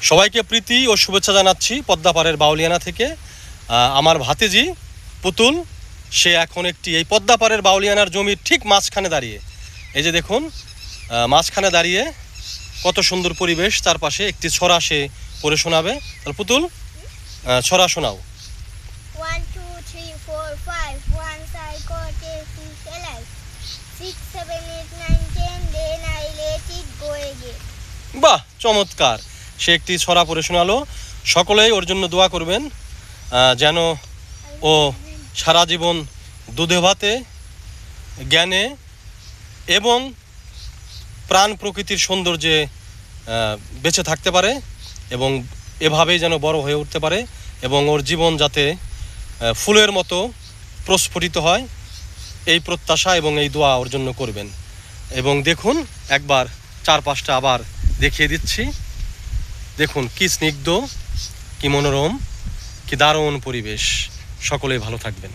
সবাইকে প্রীতি ও শুভেচ্ছা জানাচ্ছি পদ্মাপাড়ের বাউলিয়ানা থেকে। আমার ভাতিজি পুতুল সে এখন এই পদ্মাপাড়ের বাউলিয়ানার জমির ঠিক মাঝখানে দাঁড়িয়ে, এই যে দেখুন মাঝখানে দাঁড়িয়ে কত সুন্দর পরিবেশ, চারপাশে একটি ছড়া সে পড়ে শোনাবে। তাহলে পুতুল ছড়া শোনাও। 1 2 3 4 5 1 5 4 6 7 8 9 10 then I let it go again. বাহ, চমৎকার! সে একটি ছড়া পড়ে শোনালো। সকলেই ওর জন্য দোয়া করবেন যেন ও সারা জীবন দুধে ভাতে, জ্ঞানে এবং প্রাণ প্রকৃতির সৌন্দর্যে বেঁচে থাকতে পারে এবং এভাবেই যেন বড় হয়ে উঠতে পারে এবং ওর জীবন যাতে ফুলের মতো প্রস্ফুটিত হয়, এই প্রত্যাশা এবং এই দোয়া ওর জন্য করবেন। এবং দেখুন একবার চারপাশটা আবার দেখিয়ে দিচ্ছি। দেখুন কি স্নিগ্ধ, কি মনোরম, কি দারুণ পরিবেশ। সকলেই ভালো থাকবেন।